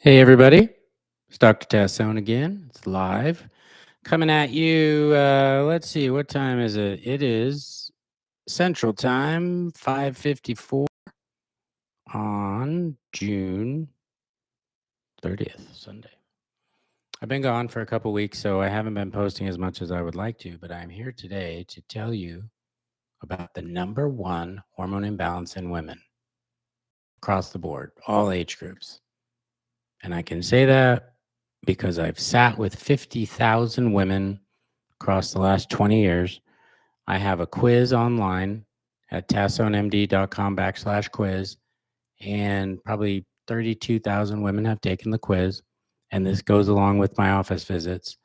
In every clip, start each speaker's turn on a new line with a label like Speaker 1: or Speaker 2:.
Speaker 1: Hey everybody, it's Dr. Tassone again. It's live coming at you. Let's see, what time is it? It is Central Time, 5:54 on June 30th, Sunday. I've been gone for a couple weeks, so I haven't been posting as much as I would like to, but I'm here today to tell you about the number one hormone imbalance in women across the board, all age groups. And I can say that because I've sat with 50,000 women across the last 20 years. I have a quiz online at tassonemd.com/quiz, and probably 32,000 women have taken the quiz. And this goes along with my office visits.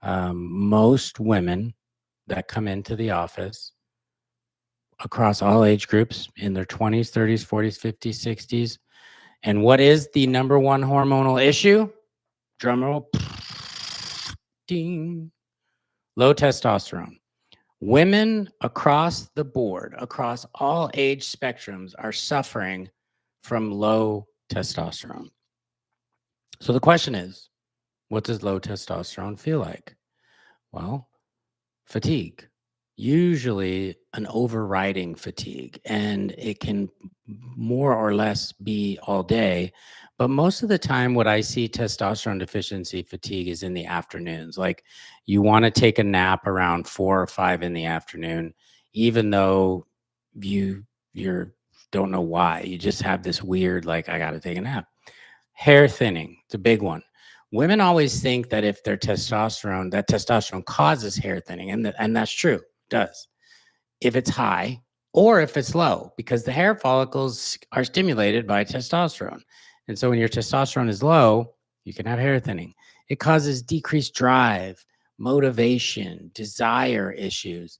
Speaker 1: Most women that come into the office across all age groups in their 20s, 30s, 40s, 50s, 60s. And what is the number one hormonal issue? Drumroll. Ding. Low testosterone. Women across the board, across all age spectrums, are suffering from low testosterone. So the question is, what does low testosterone feel like? Well, fatigue, usually an overriding fatigue, and it can more or less be all day. But most of the time, what I see testosterone deficiency fatigue is in the afternoons. Like you want to take a nap around 4 or 5 in the afternoon, even though you're don't know why. You just have this weird, like, I got to take a nap. Hair thinning, it's a big one. Women always think that if their testosterone, that testosterone causes hair thinning, and that's true, it does. If it's high or if it's low, because the hair follicles are stimulated by testosterone. And so when your testosterone is low, you can have hair thinning. It causes decreased drive, motivation, desire issues.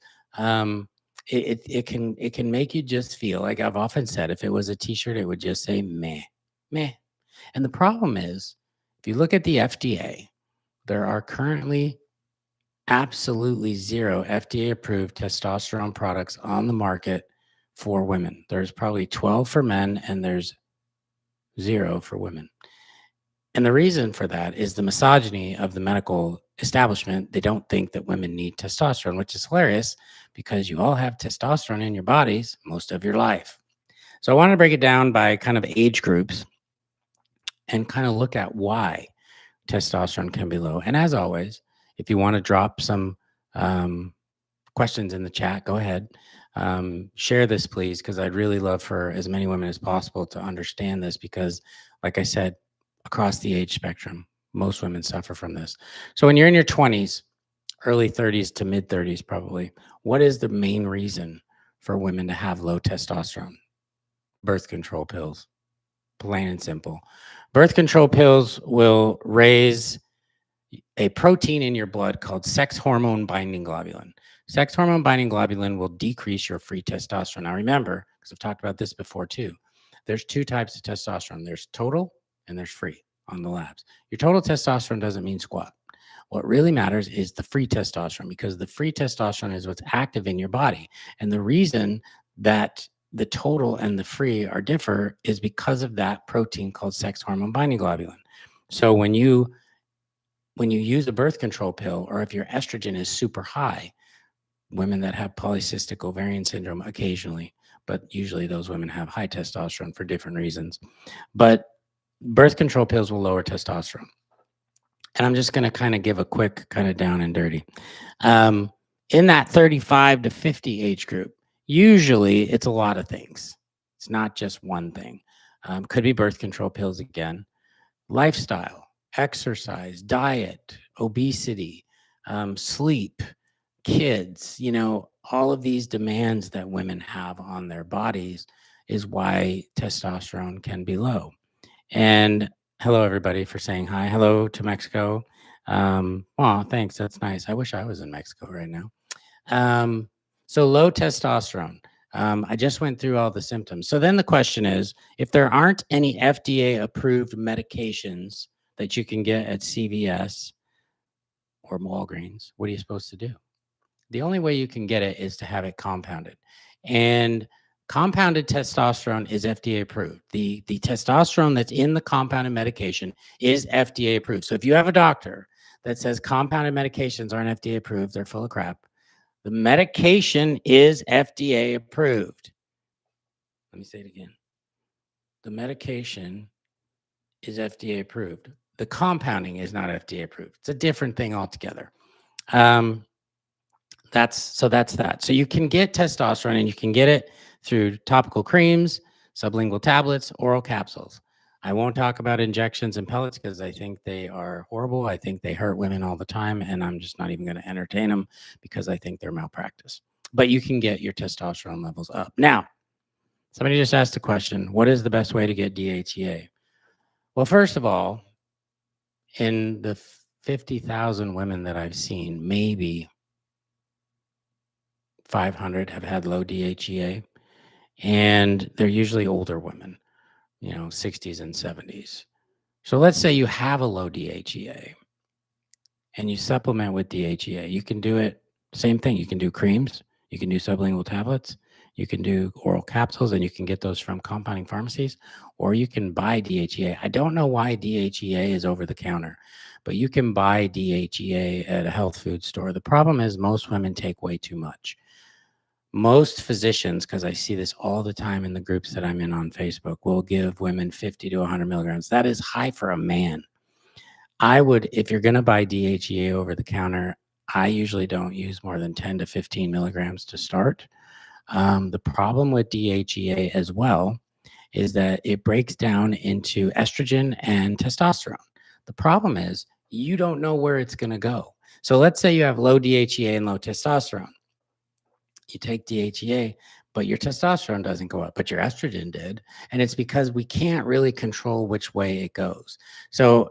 Speaker 1: It can make you just feel like, I've often said, if it was a t-shirt, it would just say meh, meh. And the problem is, if you look at the FDA, there are currently absolutely zero FDA approved testosterone products on the market for women. There's probably 12 for men and there's zero for women. And the reason for that is the misogyny of the medical establishment. They don't think that women need testosterone, which is hilarious because you all have testosterone in your bodies most of your life. So I want to break it down by kind of age groups and kind of look at why testosterone can be low. And as always, if you want to drop some questions in the chat, go ahead. Share this, please, because I'd really love for as many women as possible to understand this because, like I said, across the age spectrum, most women suffer from this. So when you're in your 20s, early 30s to mid 30s, probably, what is the main reason for women to have low testosterone? Birth control pills, plain and simple. Birth control pills will raise a protein in your blood called sex hormone binding globulin. Sex hormone binding globulin will decrease your free testosterone. Now remember, because I've talked about this before too, there's two types of testosterone. There's total and there's free on the labs. Your total testosterone doesn't mean squat. What really matters is the free testosterone, because the free testosterone is what's active in your body. And the reason that the total and the free are differ is because of that protein called sex hormone binding globulin. So when you use a birth control pill, or if your estrogen is super high, women that have polycystic ovarian syndrome occasionally, but usually those women have high testosterone for different reasons. But birth control pills will lower testosterone. And I'm just going to kind of give a quick kind of down and dirty. In that 35 to 50 age group, usually it's a lot of things. It's not just one thing. Could be birth control pills again, lifestyle, exercise, diet, obesity, sleep, kids, all of these demands that women have on their bodies is why testosterone can be low. And hello, everybody, for saying hi. Hello to Mexico. Thanks. That's nice. I wish I was in Mexico right now. So low testosterone. I just went through all the symptoms. So then the question is, if there aren't any FDA approved medications that you can get at CVS or Walgreens, what are you supposed to do? The only way you can get it is to have it compounded. And Compounded testosterone is FDA approved. The testosterone that's in the compounded medication is FDA approved. So if you have a doctor that says compounded medications aren't FDA approved, they're full of crap. The medication is FDA approved. Let me say it again. The medication is FDA approved. The compounding is not FDA approved. It's a different thing altogether. That's that. So you can get testosterone, and you can get it through topical creams, sublingual tablets, oral capsules. I won't talk about injections and pellets because I think they are horrible. I think they hurt women all the time, and I'm just not even going to entertain them because I think they're malpractice. But you can get your testosterone levels up. Now, somebody just asked a question, what is the best way to get DHEA? Well, first of all, in the 50,000 women that I've seen, maybe 500 have had low DHEA, and they're usually older women, 60s and 70s. So let's say you have a low DHEA and you supplement with DHEA. You can do it, same thing. You can do creams, you can do sublingual tablets, you can do oral capsules, and you can get those from compounding pharmacies, or you can buy DHEA. I don't know why DHEA is over the counter, but you can buy DHEA at a health food store. The problem is most women take way too much. Most physicians, because I see this all the time in the groups that I'm in on Facebook, will give women 50 to 100 milligrams. That is high for a man. I would, if you're going to buy DHEA over the counter, I usually don't use more than 10 to 15 milligrams to start. The problem with DHEA as well is that it breaks down into estrogen and testosterone. The problem is you don't know where it's going to go. So let's say you have low DHEA and low testosterone. You take DHEA, but your testosterone doesn't go up, but your estrogen did. And it's because we can't really control which way it goes. So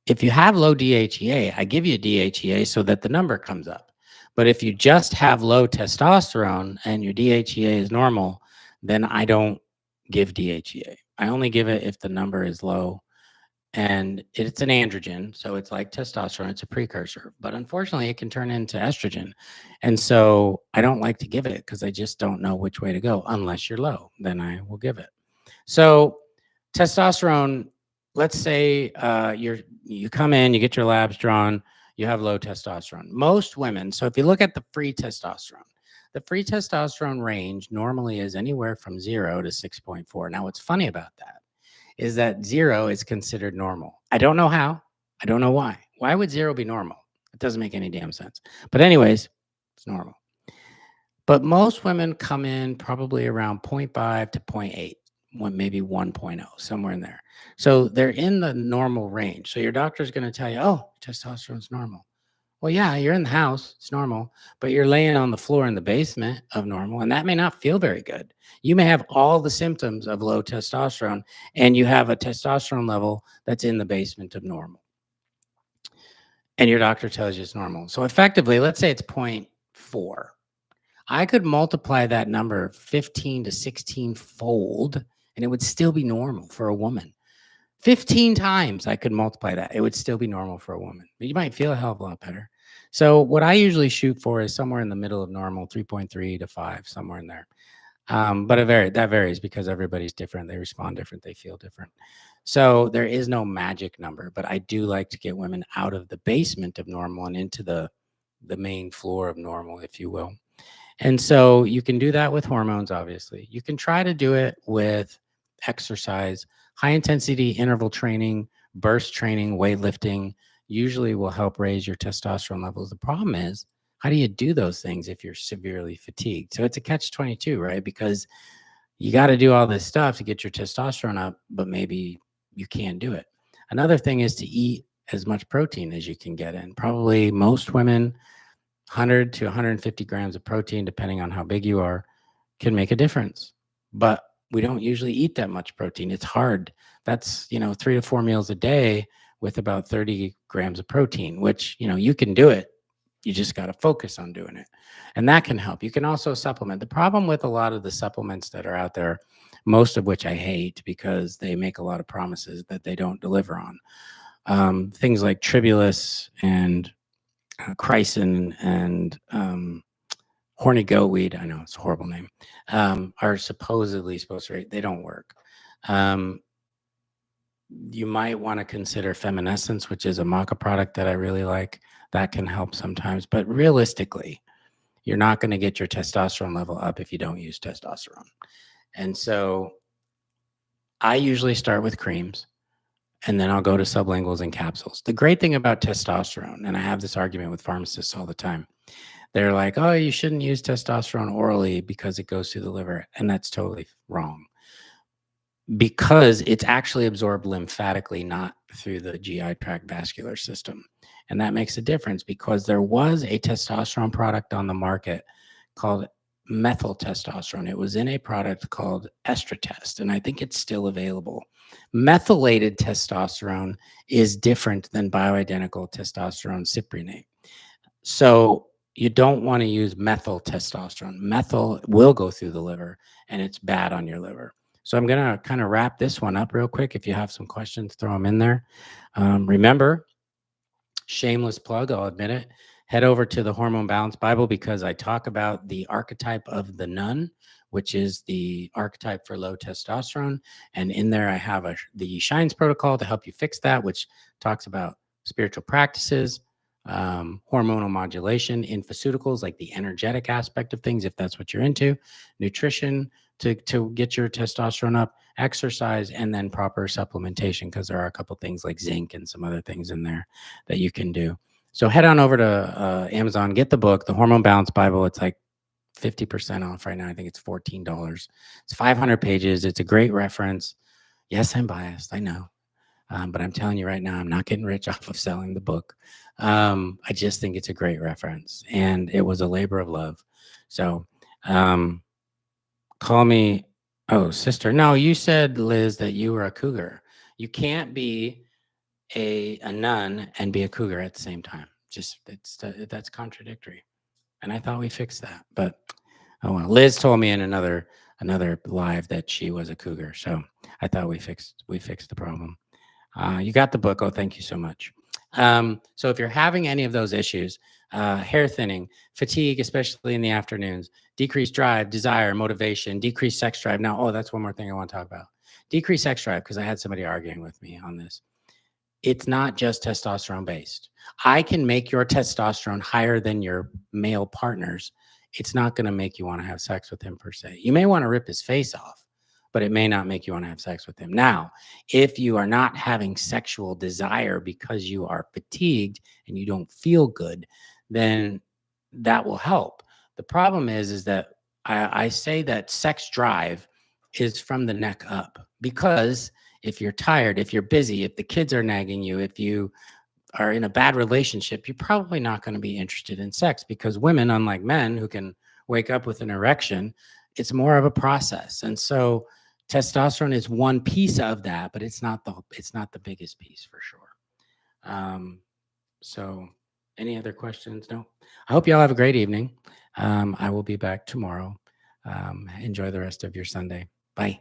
Speaker 1: if you have low DHEA, I give you DHEA so that the number comes up. But if you just have low testosterone and your DHEA is normal, then I don't give DHEA. I only give it if the number is low. And it's an androgen, so it's like testosterone, it's a precursor, but unfortunately it can turn into estrogen. And so I don't like to give it because I just don't know which way to go. Unless you're low, then I will give it. So testosterone, let's say you come in, you get your labs drawn, you have low testosterone. Most women, so if you look at the free testosterone range normally is anywhere from 0 to 6.4. Now what's funny about that is that 0 is considered normal. I don't know how. I don't know why. Why would 0 be normal? It doesn't make any damn sense. But anyways, it's normal. But most women come in probably around 0.5 to 0.8, maybe 1.0, somewhere in there. So they're in the normal range. So your doctor's going to tell you, oh, testosterone's normal. Well, yeah, you're in the house, it's normal, but you're laying on the floor in the basement of normal, and that may not feel very good. You may have all the symptoms of low testosterone, and you have a testosterone level that's in the basement of normal. And your doctor tells you it's normal. So effectively, let's say it's 0.4. I could multiply that number 15 to 16 fold, and it would still be normal for a woman. 15 times I could multiply that. It would still be normal for a woman. But you might feel a hell of a lot better. So what I usually shoot for is somewhere in the middle of normal, 3.3 to 5, somewhere in there. But that varies because everybody's different. They respond different. They feel different. So there is no magic number, but I do like to get women out of the basement of normal and into the main floor of normal, if you will. And so you can do that with hormones, obviously. You can try to do it with exercise. High intensity interval training, burst training, weightlifting usually will help raise your testosterone levels. The problem is, how do you do those things if you're severely fatigued? So it's a catch-22, right? Because you got to do all this stuff to get your testosterone up, but maybe you can't do it. Another thing is to eat as much protein as you can get in. Probably most women, 100 to 150 grams of protein, depending on how big you are, can make a difference. But we don't usually eat that much protein. It's hard. That's, 3 to 4 meals a day with about 30 grams of protein, which, you can do it. You just got to focus on doing it. And that can help. You can also supplement. The problem with a lot of the supplements that are out there, most of which I hate because they make a lot of promises that they don't deliver on. Things like Tribulus and Chrysin and horny goat weed, I know it's a horrible name, are supposedly supposed to, they don't work. Um, you might want to consider Feminescence, which is a maca product that I really like. That can help sometimes. But realistically, you're not going to get your testosterone level up if you don't use testosterone. And so I usually start with creams and then I'll go to sublinguals and capsules. The great thing about testosterone, and I have this argument with pharmacists all the time, they're like, oh, you shouldn't use testosterone orally because it goes through the liver. And that's totally wrong, because it's actually absorbed lymphatically, not through the GI tract vascular system. And that makes a difference, because there was a testosterone product on the market called methyl testosterone. It was in a product called Estratest, and I think it's still available. Methylated testosterone is different than bioidentical testosterone cypionate. So you don't want to use methyl testosterone. Methyl will go through the liver and it's bad on your liver. So I'm going to kind of wrap this one up real quick. If you have some questions, throw them in there. Remember, shameless plug, I'll admit it, head over to the Hormone Balance Bible, because I talk about the archetype of the nun, which is the archetype for low testosterone. And in there, I have the Shines protocol to help you fix that, which talks about spiritual practices, hormonal modulation, infoceuticals, like the energetic aspect of things, if that's what you're into, nutrition to get your testosterone up, exercise, and then proper supplementation, because there are a couple things like zinc and some other things in there that you can do. So head on over to Amazon, get the book, the Hormone Balance Bible. It's like 50% off right now. I think it's $14. It's 500 pages. It's a great reference. Yes, I'm biased, I know. But I'm telling you right now, I'm not getting rich off of selling the book. I just think it's a great reference, and it was a labor of love. So call me, oh, sister. No, you said, Liz, that you were a cougar. You can't be a nun and be a cougar at the same time. Just that's contradictory. And I thought we fixed that, but oh well. Liz told me in another live that she was a cougar, so I thought we fixed the problem. You got the book. Oh, thank you so much. So if you're having any of those issues, hair thinning, fatigue, especially in the afternoons, decreased drive, desire, motivation, decreased sex drive. Now, oh, that's one more thing I want to talk about. Decreased sex drive, because I had somebody arguing with me on this. It's not just testosterone based. I can make your testosterone higher than your male partner's. It's not going to make you want to have sex with him per se. You may want to rip his face off, but it may not make you want to have sex with him. Now, if you are not having sexual desire because you are fatigued and you don't feel good, then that will help. The problem is that I say that sex drive is from the neck up, because if you're tired, if you're busy, if the kids are nagging you, if you are in a bad relationship, you're probably not going to be interested in sex, because women, unlike men who can wake up with an erection, it's more of a process. And so testosterone is one piece of that, but it's not the biggest piece for sure. So any other questions? No. I hope y'all have a great evening. I will be back tomorrow. Enjoy the rest of your Sunday. Bye.